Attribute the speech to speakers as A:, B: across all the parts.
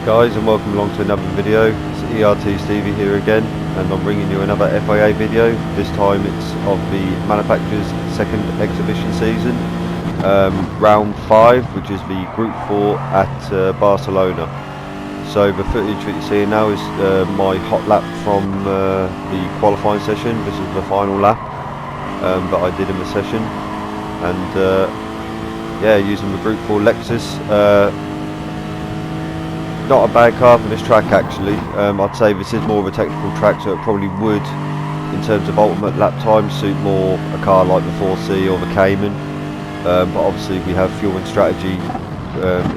A: Hey guys, and welcome along to another video. It's ERT Stevie here again, and I'm bringing you another FIA video. This time it's of the Manufacturers second exhibition season, round 5, which is the Gr4 at Barcelona. So the footage that you're seeing now is my hot lap from the qualifying session. This is the final lap that I did in the session, and yeah, using the Gr4 Lexus. Not a bad car for this track actually. I'd say this is more of a technical track, so it probably would, in terms of ultimate lap time, suit more a car like the 4C or the Cayman. But obviously we have fueling strategy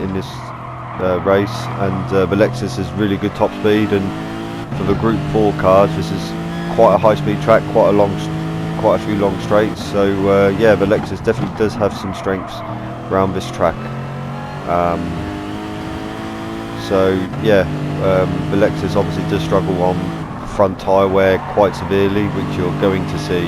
A: in this race, and the Lexus is really good top speed, and for the Gr4 cars this is quite a high speed track, quite a few long straights. So yeah, the Lexus definitely does have some strengths around this track. So yeah, the Lexus obviously does struggle on front tyre wear quite severely, which you're going to see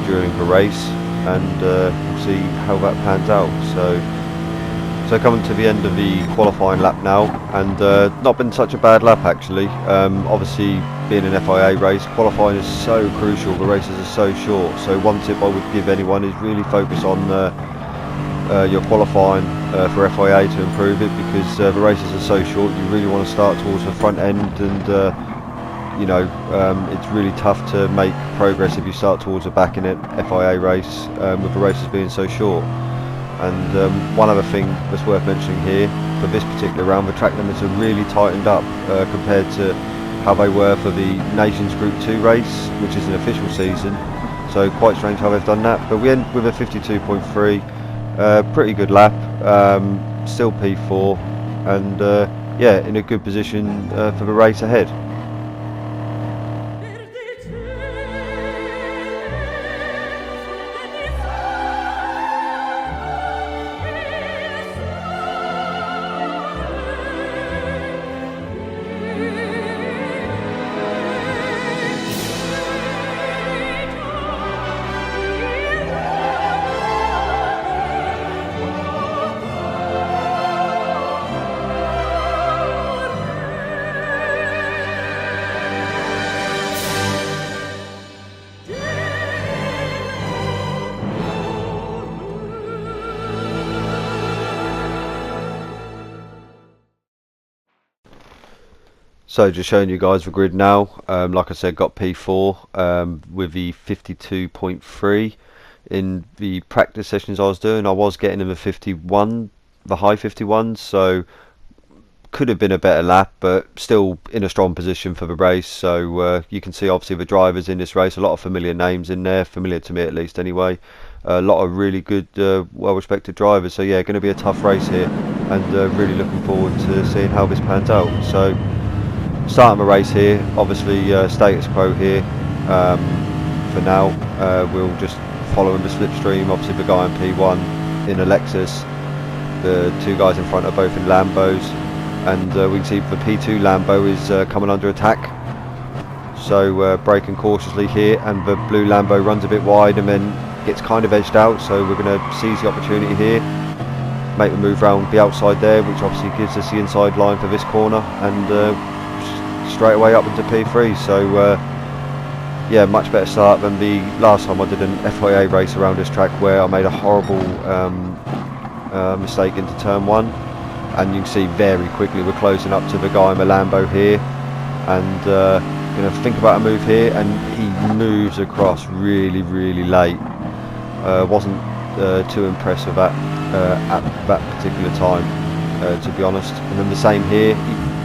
A: during the race, and we'll see how that pans out. So coming to the end of the qualifying lap now, and not been such a bad lap actually. Obviously being an FIA race, qualifying is so crucial, the races are so short, so one tip I would give anyone is really focus on your qualifying for FIA to improve it, because the races are so short. You really want to start towards the front end, and you know, it's really tough to make progress if you start towards the back in an FIA race, with the races being so short. And one other thing that's worth mentioning here, for this particular round, the track limits are really tightened up compared to how they were for the Nations Group 2 race, which is an official season. So quite strange how they've done that, but we end with a 52.3. Pretty good lap, still P4, and yeah, in a good position for the race ahead. So just showing you guys the grid now. Like I said, got P4 with the 52.3. In the practice sessions I was doing, I was getting in the 51, the high 51s, so could have been a better lap, but still in a strong position for the race. So you can see obviously the drivers in this race, a lot of familiar names in there, familiar to me at least anyway. A lot of really good, well-respected drivers. So yeah, going to be a tough race here, and really looking forward to seeing how this pans out. So starting the race here, obviously status quo here for now. We'll just follow in the slipstream. Obviously the guy in P1 in a Lexus, the two guys in front are both in Lambos, and we can see the P2 Lambo is coming under attack. So braking cautiously here, and the blue Lambo runs a bit wide and then gets kind of edged out, so we're going to seize the opportunity here, make the move round the outside there, which obviously gives us the inside line for this corner, and straight away up into P3. So yeah, much better start than the last time I did an FIA race around this track, where I made a horrible mistake into turn 1, and you can see very quickly we're closing up to the guy in the Lambo here, and going to think about a move here, and he moves across really late. Wasn't too impressed with that at that particular time, to be honest. And then the same here,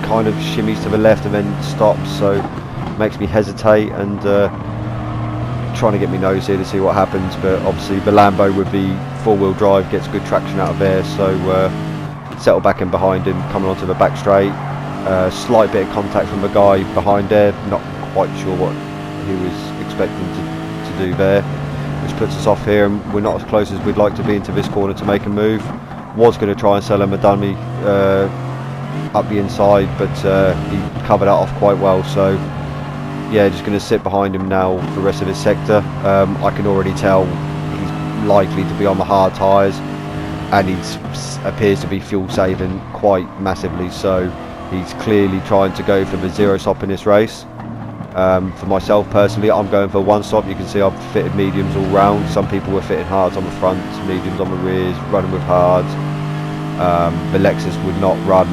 A: kind of shimmies to the left and then stops, so makes me hesitate, and trying to get me nose here to see what happens. But obviously the Lambo with the four-wheel drive gets good traction out of there, so settle back in behind him, coming onto the back straight. Slight bit of contact from the guy behind there, not quite sure what he was expecting to do there, which puts us off here, and we're not as close as we'd like to be into this corner to make a move. Was going to try and sell him a dummy up the inside, but he covered that off quite well. So yeah, just going to sit behind him now for the rest of his sector. I can already tell he's likely to be on the hard tyres, and he appears to be fuel saving quite massively, so he's clearly trying to go for the 0 stop in this race. For myself personally, I'm going for 1 stop. You can see I've fitted mediums all round. Some people were fitting hards on the front, mediums on the rears, running with hards. The Lexus would not run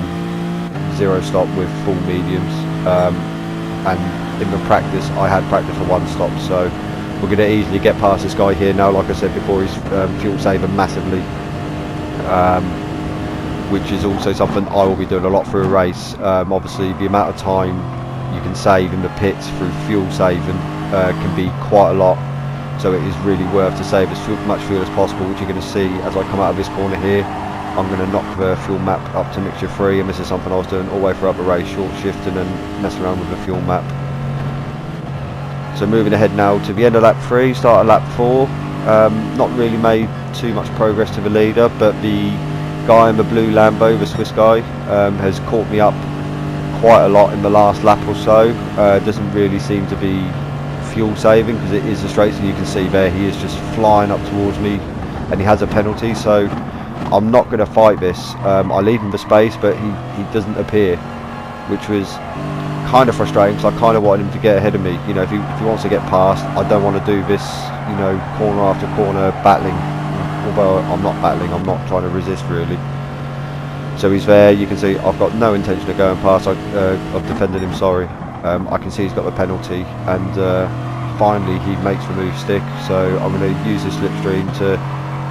A: 0 stop with full mediums, and in the practice I had practice for 1 stop, so we're going to easily get past this guy here now. Like I said before, he's fuel saving massively, which is also something I will be doing a lot through a race. Obviously the amount of time you can save in the pits through fuel saving can be quite a lot, so it is really worth to save as much fuel as possible, which you're going to see as I come out of this corner here. I'm going to knock the fuel map up to mixture 3, and this is something I was doing all the way throughout the race, short shifting and messing around with the fuel map. So moving ahead now to the end of lap 3, start of lap 4. Not really made too much progress to the leader, but the guy in the blue Lambo, the Swiss guy, has caught me up quite a lot in the last lap or so. Doesn't really seem to be fuel saving because it is the straights, and you can see there he is just flying up towards me, and he has a penalty, so I'm not going to fight this. I leave him for space, but he doesn't appear, which was kind of frustrating because I kind of wanted him to get ahead of me. You know, if he wants to get past, I don't want to do this, you know, corner after corner battling. Although I'm not battling, I'm not trying to resist really. So he's there. You can see I've got no intention of going past. I've defended him, sorry. I can see he's got the penalty, and finally he makes the move stick, so I'm going to use this slipstream to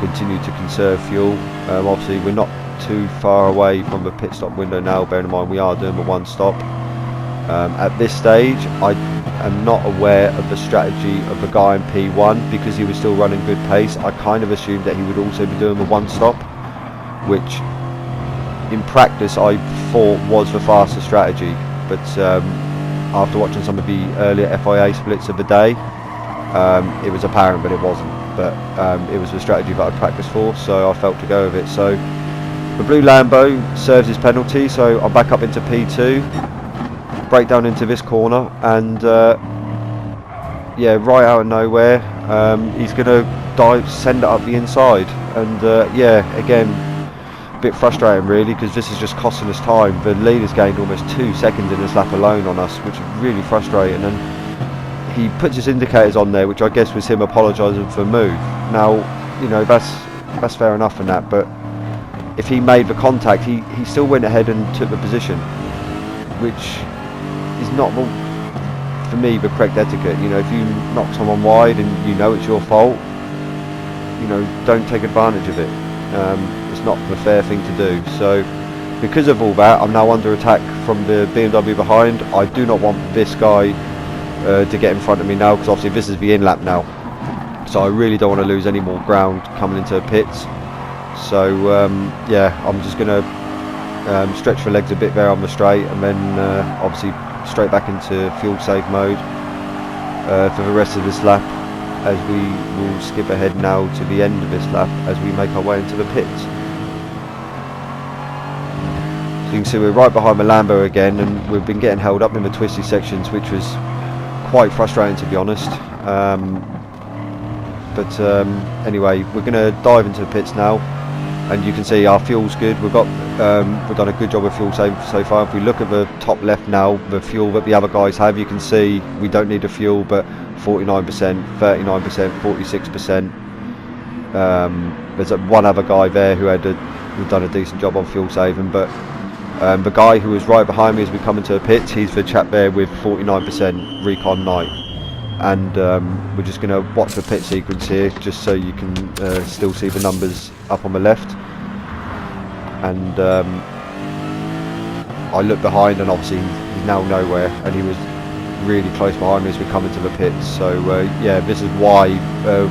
A: continue to conserve fuel. Obviously we're not too far away from the pit stop window now, bearing in mind we are doing the 1 stop. At this stage I am not aware of the strategy of the guy in P1 because he was still running good pace. I kind of assumed that he would also be doing the 1 stop, which in practice I thought was the faster strategy, but after watching some of the earlier FIA splits of the day, it was apparent that it wasn't, but it was the strategy that I practiced for, so I felt to go with it. So the blue Lambo serves his penalty, so I'm back up into P2, break down into this corner, and yeah, right out of nowhere, he's going to send it up the inside, and yeah, again, a bit frustrating really, because this is just costing us time. The leader's gained almost 2 seconds in this lap alone on us, which is really frustrating, and he puts his indicators on there, which I guess was him apologising for a move. Now, you know, that's fair enough in that, but if he made the contact, he still went ahead and took the position, which is not, for me, the correct etiquette. You know, if you knock someone wide and you know it's your fault, you know, don't take advantage of it. It's not the fair thing to do. So because of all that, I'm now under attack from the BMW behind. I do not want this guy to get in front of me now, because obviously this is the in lap now, so I really don't want to lose any more ground coming into the pits. So yeah, I'm just going to stretch the legs a bit there on the straight, and then obviously straight back into fuel save mode for the rest of this lap, as we will skip ahead now to the end of this lap as we make our way into the pits. So you can see we're right behind the Lambo again, and we've been getting held up in the twisty sections, which was quite frustrating to be honest. But anyway, we're going to dive into the pits now, and you can see our fuel's good. We've done a good job of fuel saving so far. If we look at the top left now, the fuel that the other guys have, you can see we don't need the fuel, but 49%, 39%, 46%. There's one other guy there who had done a decent job on fuel saving, but the guy who was right behind me as we come into the pits, he's the chap there with 49% Recon Night. And we're just going to watch the pit sequence here, just so you can still see the numbers up on the left. And I look behind, and obviously he's now nowhere, and he was really close behind me as we come into the pits. So yeah, this is why the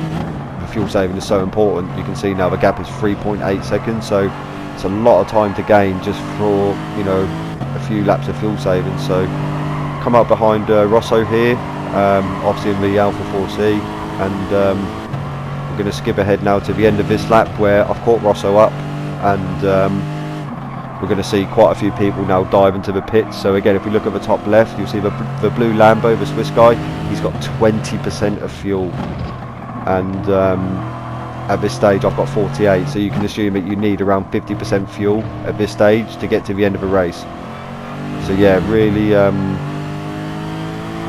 A: fuel saving is so important. You can see now the gap is 3.8 seconds, so it's a lot of time to gain just for, you know, a few laps of fuel saving. So come up behind Rosso here, obviously in the Alpha 4C, and we're going to skip ahead now to the end of this lap where I've caught Rosso up, and we're going to see quite a few people now dive into the pits. So again, if we look at the top left, you'll see the blue Lambo, the Swiss guy, he's got 20% of fuel, and at this stage I've got 48, so you can assume that you need around 50% fuel at this stage to get to the end of a race. So yeah, really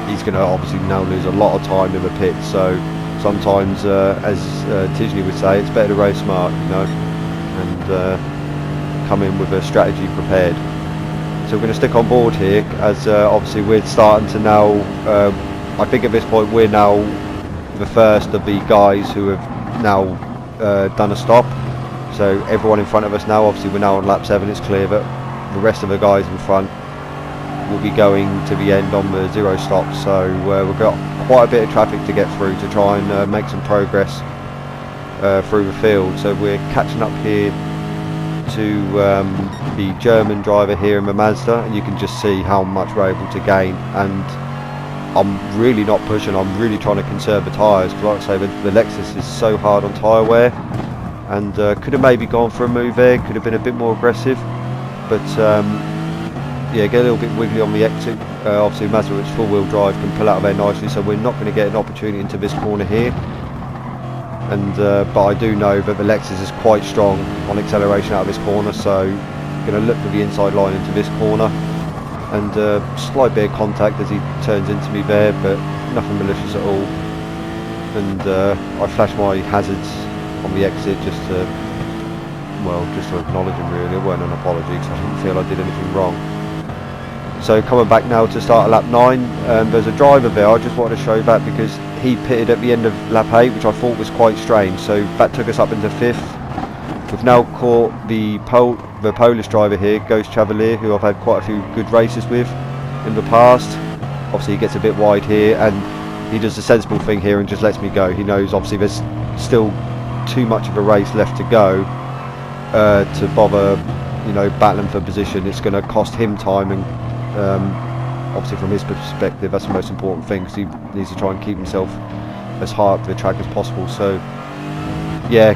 A: he's going to obviously now lose a lot of time in the pit, so sometimes as Tisney would say, it's better to race smart, you know, and come in with a strategy prepared. So we're going to stick on board here, as obviously we're starting to now, I think at this point we're now the first of the guys who have now done a stop. So everyone in front of us now, obviously we're now on lap 7, it's clear that the rest of the guys in front will be going to the end on the 0 stop. So we've got quite a bit of traffic to get through to try and make some progress through the field. So we're catching up here to the German driver here in the Mazda, and you can just see how much we're able to gain. And I'm really not pushing, I'm really trying to conserve the tyres, because like I say, the Lexus is so hard on tyre wear, and could have maybe gone for a move there, could have been a bit more aggressive, but yeah, get a little bit wiggly on the exit. Obviously Mazda, which four-wheel drive, can pull out of there nicely, so we're not going to get an opportunity into this corner here. And but I do know that the Lexus is quite strong on acceleration out of this corner, so going to look for the inside line into this corner, and slight bit of contact as he turns into me there, but nothing malicious at all. And I flashed my hazards on the exit just to, well, just to acknowledge him really. It weren't an apology because I didn't feel I did anything wrong. So coming back now to start at lap 9, there's a driver there. I just wanted to show that because he pitted at the end of lap 8, which I thought was quite strange, so that took us up into 5th. We've now caught the Polish driver here, Gr4 Lexus, who I've had quite a few good races with in the past. Obviously he gets a bit wide here, and he does the sensible thing here and just lets me go. He knows obviously there's still too much of a race left to go to bother, you know, battling for position. It's going to cost him time, and obviously from his perspective that's the most important thing, because he needs to try and keep himself as high up the track as possible. So yeah,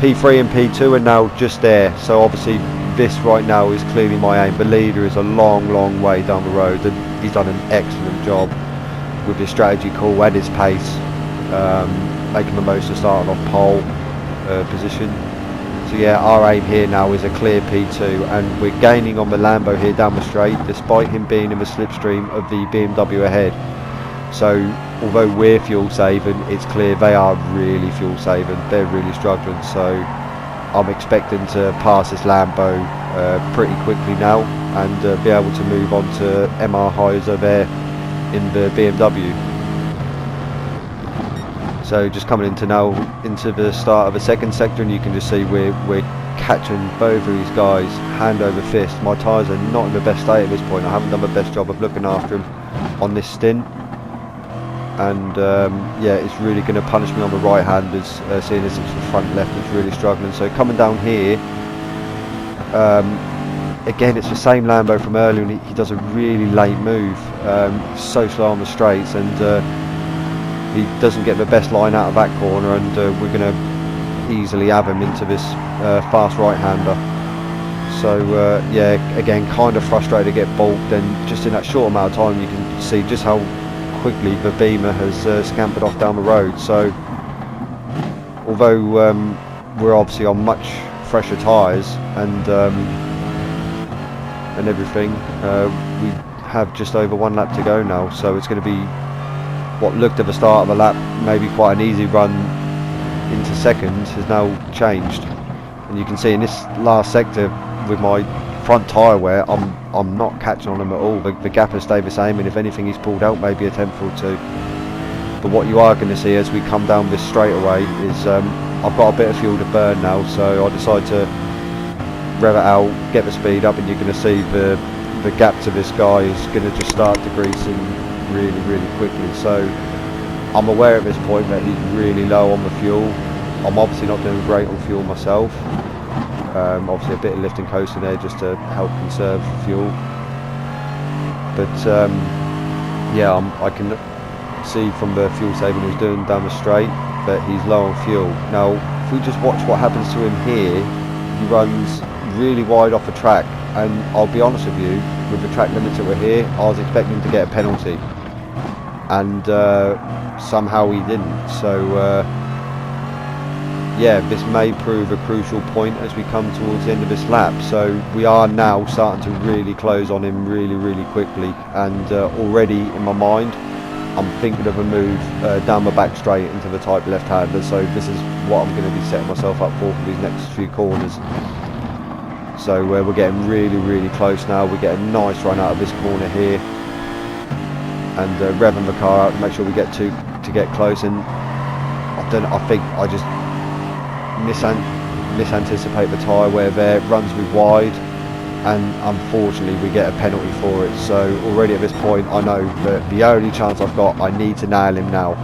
A: P3 and P2 are now just there, so obviously this right now is clearly my aim. The leader is a long way down the road, and he's done an excellent job with his strategy call and his pace, making the most of starting off pole position. So yeah, our aim here now is a clear P2, and we're gaining on the Lambo here down the straight, despite him being in the slipstream of the BMW ahead. So although we're fuel saving, it's clear they are really fuel saving. They're really struggling, so I'm expecting to pass this Lambo pretty quickly now, and be able to move on to MR highs over there in the BMW. So just coming into the start of the second sector, and you can just see we're catching both of these guys hand over fist. My tyres are not in the best state at this point. I haven't done the best job of looking after them on this stint, and yeah, it's really going to punish me on the right handers, seeing as it's the front left that's really struggling. So coming down here, again it's the same Lambo from earlier, and he does a really late move, so slow on the straights, and he doesn't get the best line out of that corner, and we're going to easily have him into this fast right-hander. So yeah, again, kind of frustrated to get balked, and just in that short amount of time you can see just how quickly the Beamer has scampered off down the road. So although we're obviously on much fresher tyres and everything, we have just over 1 lap to go now, so it's going to be what looked at the start of a lap maybe quite an easy run into second has now changed. And you can see in this last sector with my front tyre wear, I'm not catching on him at all. The gap has stayed the same, and if anything he's pulled out maybe a tenth or two. But what you are going to see as we come down this straightaway is I've got a bit of fuel to burn now, so I decide to rev it out, get the speed up, and you're going to see the gap to this guy is going to just start decreasing really quickly. So I'm aware at this point that he's really low on the fuel. I'm obviously not doing great on fuel myself. Obviously a bit of lift and coasting there just to help conserve fuel. But yeah, I can see from the fuel saving he's doing down the straight that he's low on fuel. Now if we just watch what happens to him here, he runs really wide off the track, and I'll be honest with you, with the track limits that were here, I was expecting him to get a penalty, and somehow he didn't. So yeah, this may prove a crucial point as we come towards the end of this lap. So we are now starting to really close on him really quickly, and already in my mind I'm thinking of a move down my back straight into the type left-hander. So this is what I'm going to be setting myself up for these next few corners. So we're getting really close now. We get a nice run out of this corner here, and revving the car out to make sure we get to get close. And I think I just misanticipate the tyre wear there. It runs me wide, and unfortunately we get a penalty for it. So already at this point I know that the only chance I've got, I need to nail him now.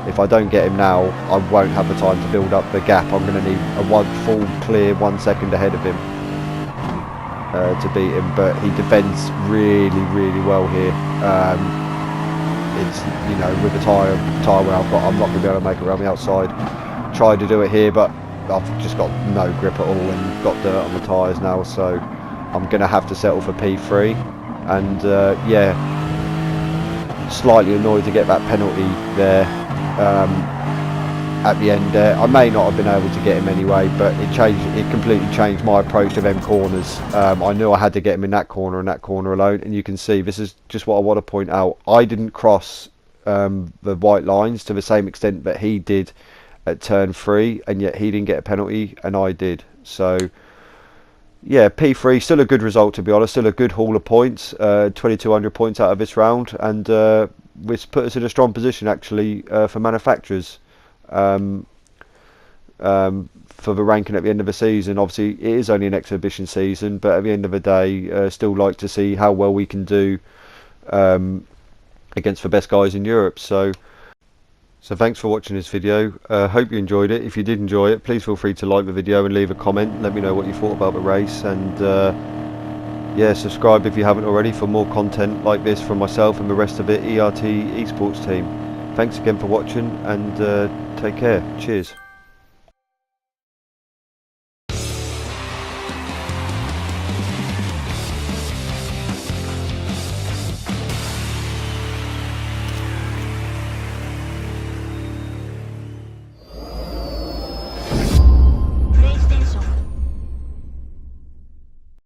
A: If I don't get him now, I won't have the time to build up the gap. I'm going to need a full clear 1 second ahead of him to beat him. But he defends really well here. It's, you know, with the tyre where I've got, I'm not going to be able to make it around the outside. Tried to do it here, but I've just got no grip at all and got dirt on the tyres now, so I'm going to have to settle for P3. And yeah, slightly annoyed to get that penalty there at the end there. I may not have been able to get him anyway, but it completely changed my approach to them corners. I knew I had to get him in that corner and that corner alone, and you can see, this is just what I want to point out, I didn't cross the white lines to the same extent that he did at turn 3, and yet he didn't get a penalty and I did. So yeah, P3, still a good result, to be honest, still a good haul of points, 2200 points out of this round, and this put us in a strong position actually for manufacturers for the ranking at the end of the season. Obviously it is only an exhibition season, but at the end of the day, still like to see how well we can do against the best guys in Europe. So thanks for watching this video. Hope you enjoyed it. If you did enjoy it, please feel free to like the video and leave a comment. Let me know what you thought about the race, and yeah, subscribe if you haven't already for more content like this from myself and the rest of the ERT esports team. Thanks again for watching, and take care. Cheers.